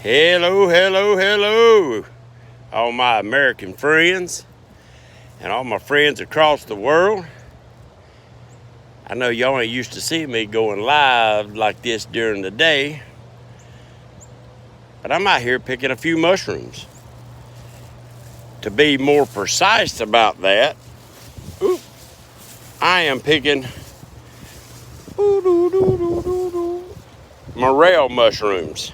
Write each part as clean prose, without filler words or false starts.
Hello, hello, hello, all my American friends and all my friends across the world. I know y'all ain't used to see me going live like this during the day, but I'm out here picking a few mushrooms. To be more precise about that, I am picking morel mushrooms.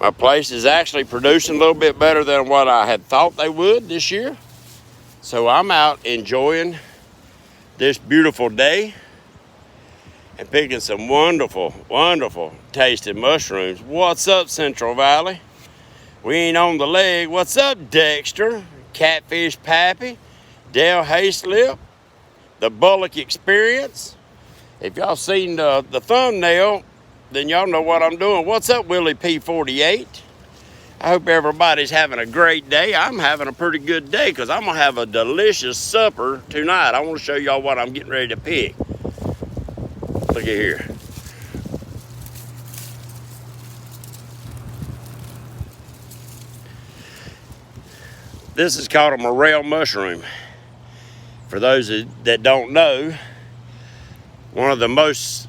My place is actually producing a little bit better than what I had thought they would this year. So I'm out enjoying this beautiful day and picking some wonderful, wonderful tasting mushrooms. What's up, Central Valley? We ain't on the leg. What's up, Dexter? Catfish Pappy, Dale Hayslip, the Bullock Experience. If y'all seen the thumbnail, then y'all know what I'm doing. What's up, Willie P48? I hope everybody's having a great day. I'm having a pretty good day because I'm going to have a delicious supper tonight. I want to show y'all what I'm getting ready to pick. Look at here. This is called a morel mushroom. For those that don't know, one of the most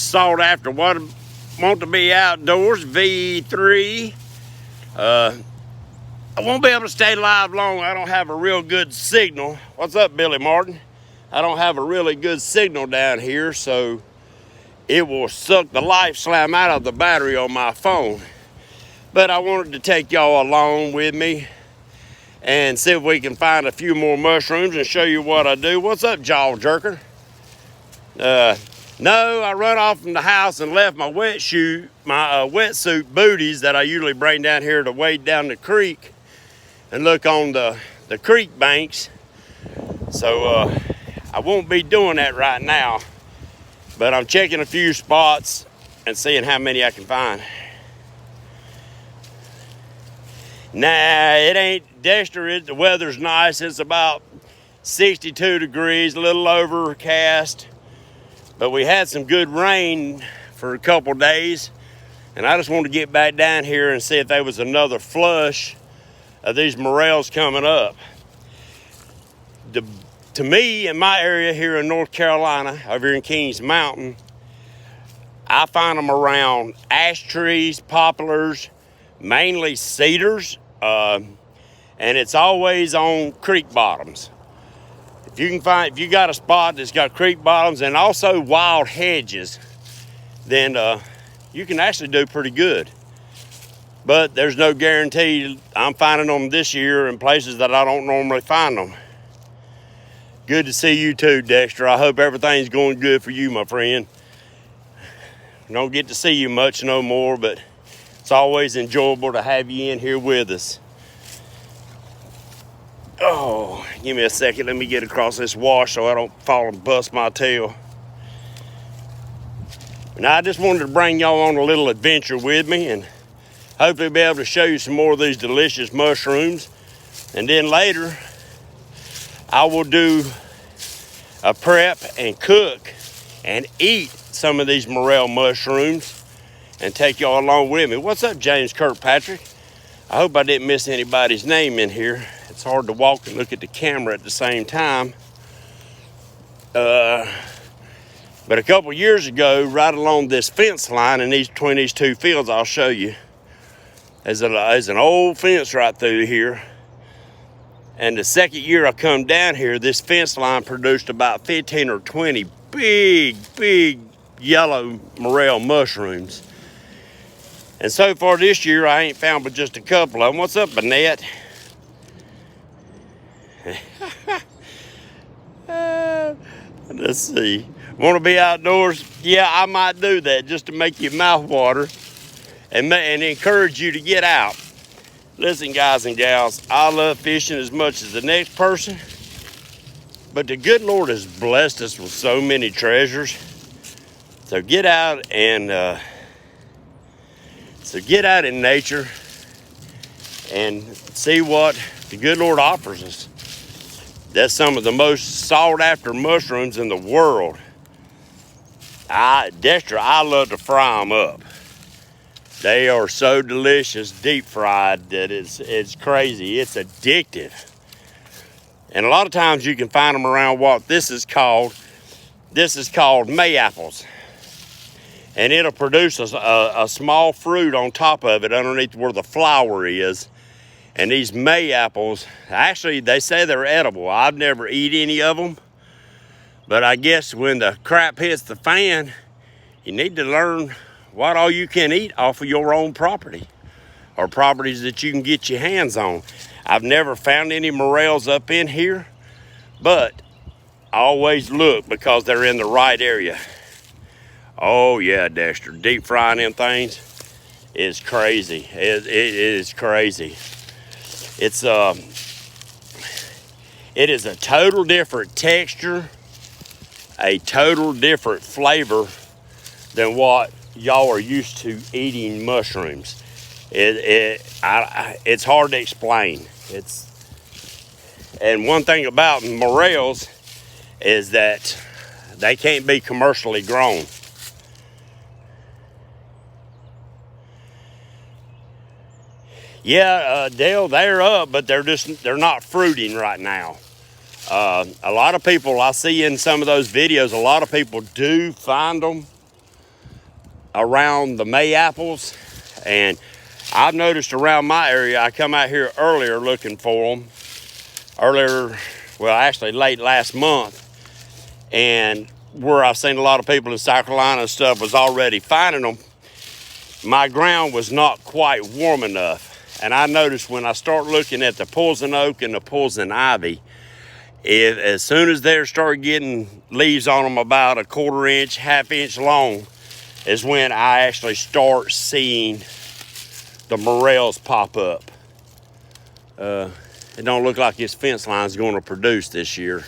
sought after, want to be outdoors, V3. I won't be able to stay live long. I don't have a real good signal. What's up, Billy Martin? I don't have a really good signal down here, so it will suck the life slam out of the battery on my phone. But I wanted to take y'all along with me and see if we can find a few more mushrooms and show you what I do. What's up, Jaw Jerker? No, I run off from the house and left my wetsuit booties that I usually bring down here to wade down the creek and look on the creek banks. So I won't be doing that right now, but I'm checking a few spots and seeing how many I can find. Nah, it ain't, Dexter, the weather's nice. It's about 62 degrees, a little overcast. But we had some good rain for a couple days, and I just wanted to get back down here and see if there was another flush of these morels coming up. To me, in my area here in North Carolina, over here in Kings Mountain, I find them around ash trees, poplars, mainly cedars, and it's always on creek bottoms. If you got a spot that's got creek bottoms and also wild hedges, then you can actually do pretty good. But there's no guarantee. I'm finding them this year in places that I don't normally find them. Good to see you too, Dexter. I hope everything's going good for you, my friend. Don't get to see you much no more, but it's always enjoyable to have you in here with us. Oh, give me a second. Let me get across this wash so I don't fall and bust my tail. Now, I just wanted to bring y'all on a little adventure with me and hopefully be able to show you some more of these delicious mushrooms. And then later, I will do a prep and cook and eat some of these morel mushrooms and take y'all along with me. What's up, James Kirkpatrick? I hope I didn't miss anybody's name in here. It's hard to walk and look at the camera at the same time. But a couple years ago, right along this fence line and between these two fields, I'll show you, there's an old fence right through here. And the second year I come down here, this fence line produced about 15 or 20 big yellow morel mushrooms. And so far this year, I ain't found but just a couple of them. What's up, Annette? Let's see. Want to be outdoors? Yeah, I might do that just to make your mouth water and encourage you to get out. Listen, guys and gals, I love fishing as much as the next person, but the good Lord has blessed us with so many treasures. So get out and get out in nature and see what the good Lord offers us. That's some of the most sought after mushrooms in the world. Dexter, I love to fry them up. They are so delicious, deep fried, that it's crazy. It's addictive. And a lot of times you can find them around what this is called May apples. And it'll produce a small fruit on top of it underneath where the flower is. And these May apples, actually, they say they're edible. I've never eat any of them. But I guess when the crap hits the fan, you need to learn what all you can eat off of your own property, or properties that you can get your hands on. I've never found any morels up in here, but I always look because they're in the right area. Oh yeah, Dexter, deep frying them things is crazy. It is crazy. It is a total different texture, a total different flavor than what y'all are used to eating mushrooms. It's hard to explain. And one thing about morels is that they can't be commercially grown. Yeah, Dale, they're up, but they're not fruiting right now. A lot of people I see in some of those videos, a lot of people do find them around the May apples, and I've noticed around my area, I come out here earlier looking for them. Actually late last month, and where I've seen a lot of people in South Carolina and stuff was already finding them, my ground was not quite warm enough. And I noticed when I start looking at the poison oak and the poison ivy, as soon as they start getting leaves on them about a quarter inch, half inch long, is when I actually start seeing the morels pop up. It don't look like this fence line is going to produce this year,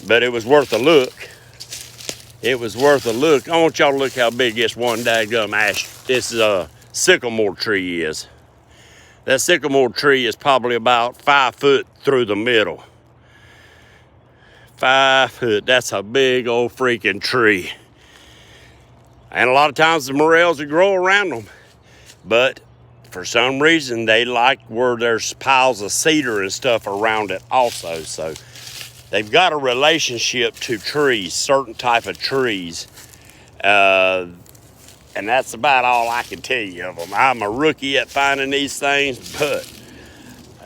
but it was worth a look. It was worth a look. I want y'all to look how big this one daggum this sycamore tree is. That sycamore tree is probably about 5 foot through the middle. 5 foot, that's a big old freaking tree. And a lot of times the morels will grow around them. But for some reason, they like where there's piles of cedar and stuff around it also. So they've got a relationship to trees, certain type of trees. And that's about all I can tell you of them. I'm a rookie at finding these things, but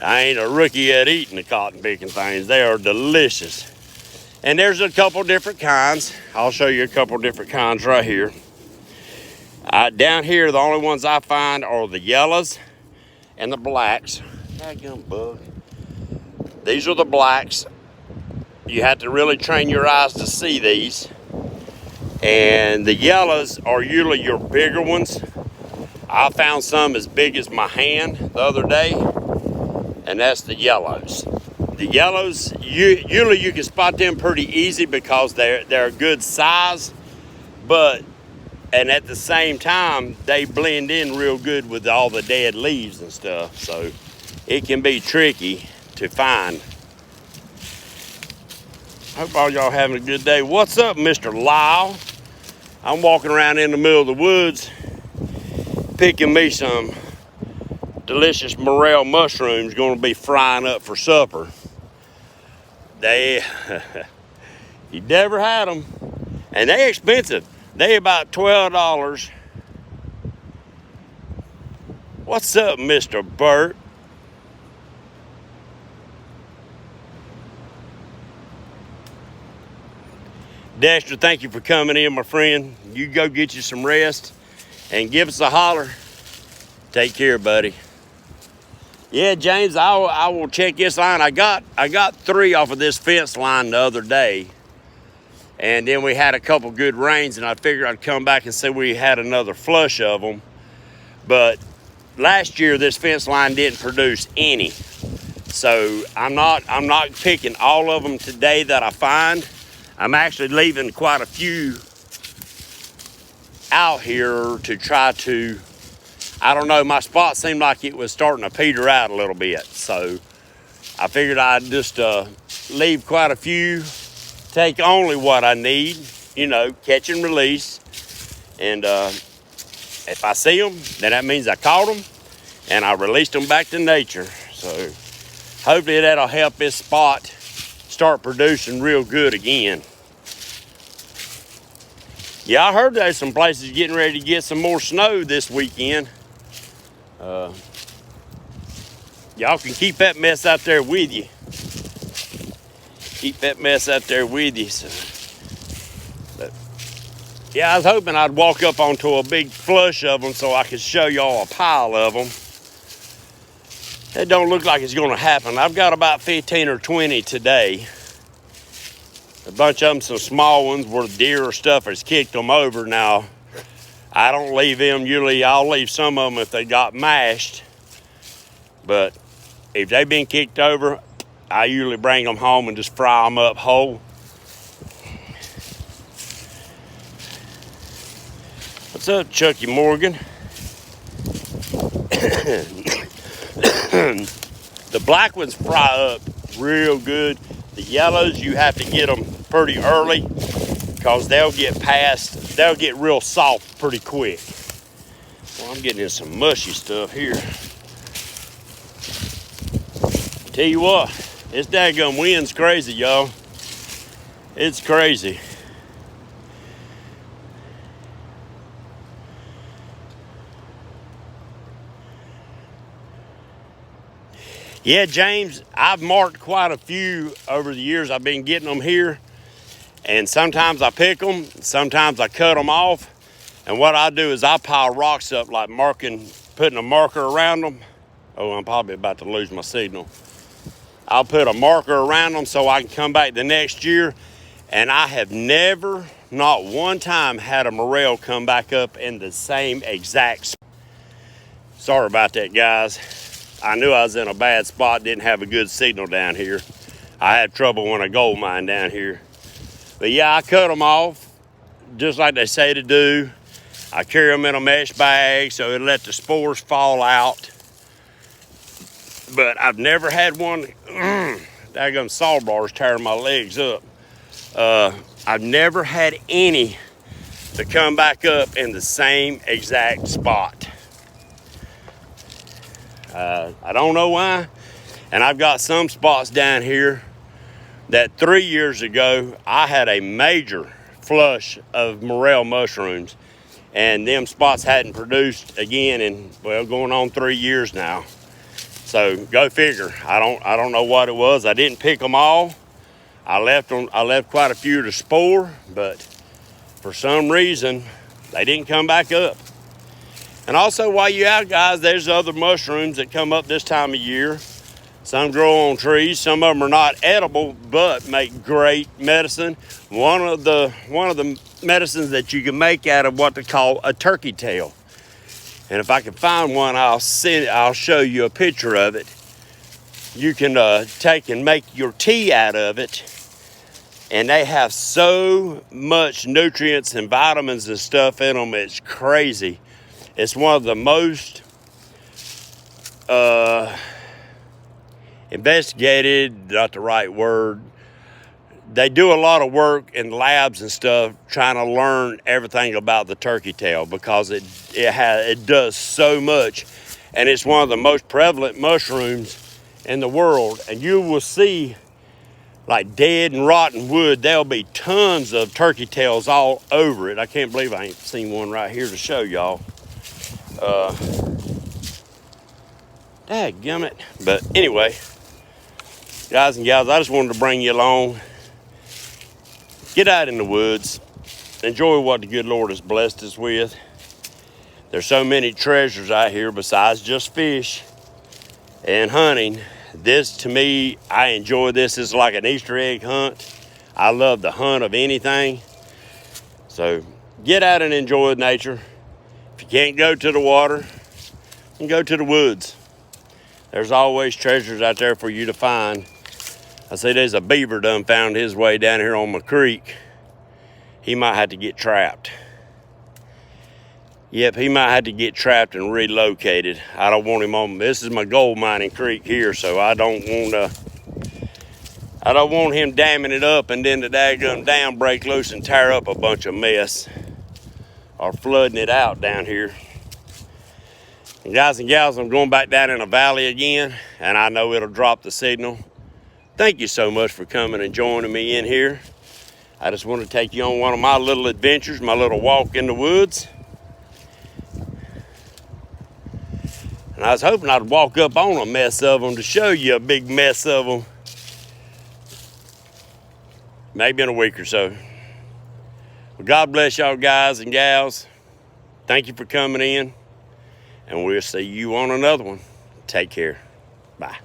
I ain't a rookie at eating the cotton picking things. They are delicious. And there's a couple different kinds. I'll show you a couple different kinds right here. Down here, the only ones I find are the yellows and the blacks. Daggum bug. These are the blacks. You have to really train your eyes to see these. And the yellows are usually your bigger ones. I found some as big as my hand the other day, and that's the yellows. The yellows, usually you can spot them pretty easy because they're a good size, and at the same time, they blend in real good with all the dead leaves and stuff, so it can be tricky to find. Hope all y'all having a good day. What's up, Mr. Lyle? I'm walking around in the middle of the woods picking me some delicious morel mushrooms, going to be frying up for supper. You never had them, and they're expensive. They about $12. What's up, Mr. Burt? Dexter, thank you for coming in, my friend. You go get you some rest and give us a holler. Take care, buddy. Yeah, James, I will check this line. I got 3 off of this fence line the other day, and then we had a couple good rains, and I figured I'd come back and say we had another flush of them. But last year this fence line didn't produce any, so I'm not picking all of them today that I find. I'm actually leaving quite a few out here to try to, I don't know, my spot seemed like it was starting to peter out a little bit. So I figured I'd just leave quite a few, take only what I need you know, catch and release. And if I see them, then that means I caught them and I released them back to nature. So hopefully that'll help this spot start producing real good again. Yeah, I heard there's some places getting ready to get some more snow this weekend. Y'all can keep that mess out there with you. Keep that mess out there with you. So, but, yeah, I was hoping I'd walk up onto a big flush of them so I could show y'all a pile of them. It don't look like it's going to happen. I've got about 15 or 20 today. A bunch of them, some small ones where deer or stuff has kicked them over. Now, I don't leave them. Usually, I'll leave some of them if they got mashed. But if they've been kicked over, I usually bring them home and just fry them up whole. What's up, Chucky Morgan? The black ones fry up real good. The yellows, you have to get them pretty early because they'll get real soft pretty quick. Well, I'm getting in some mushy stuff here. Tell you what, this daggum wind's crazy, y'all. It's crazy. Yeah, James, I've marked quite a few over the years. I've been getting them here, and sometimes I pick them, sometimes I cut them off, and what I do is I pile rocks up, like putting a marker around them. Oh, I'm probably about to lose my signal. I'll put a marker around them so I can come back the next year, and I have never, not one time, had a morel come back up in the same exact spot. Sorry about that, guys. I knew I was in a bad spot, didn't have a good signal down here. I had trouble when I gold mine down here. But yeah, I cut them off, just like they say to do. I carry them in a mesh bag so it let the spores fall out. But I've never had one, daggum sawbars tearing my legs up. I've never had any to come back up in the same exact spot. I don't know why. And I've got some spots down here that 3 years ago, I had a major flush of morel mushrooms. And them spots hadn't produced again in, well, going on 3 years now. So go figure. I don't know what it was. I didn't pick them all. I left quite a few to spore, but for some reason, they didn't come back up. And also, while you're out, guys, there's other mushrooms that come up this time of year. Some grow on trees. Some of them are not edible, but make great medicine. One of the medicines that you can make out of what they call a turkey tail. And if I can find one, I'll show you a picture of it. You can take and make your tea out of it. And they have so much nutrients and vitamins and stuff in them, it's crazy. It's one of the most investigated, not the right word. They do a lot of work in labs and stuff trying to learn everything about the turkey tail because it does so much, and it's one of the most prevalent mushrooms in the world. And you will see, like dead and rotten wood, there'll be tons of turkey tails all over it. I can't believe I ain't seen one right here to show y'all. Dadgummit. But anyway, guys and gals, I just wanted to bring you along. Get out in the woods. Enjoy what the good Lord has blessed us with. There's so many treasures out here besides just fish and hunting. This, to me, I enjoy this. It's like an Easter egg hunt. I love the hunt of anything. So get out and enjoy nature. If you can't go to the water, then go to the woods. There's always treasures out there for you to find. I see there's a beaver done found his way down here on my creek. He might have to get trapped. Yep, he might have to get trapped and relocated. I don't want him on. This is my gold mining creek here, so I don't want I don't want him damming it up and then the daggum dam break loose and tear up a bunch of mess or flooding it out down here. And guys and gals, I'm going back down in a valley again, and I know it'll drop the signal. Thank you so much for coming and joining me in here. I just want to take you on one of my little adventures, my little walk in the woods. And I was hoping I'd walk up on a mess of them to show you a big mess of them. Maybe in a week or so. Well, God bless y'all guys and gals. Thank you for coming in. And we'll see you on another one. Take care. Bye.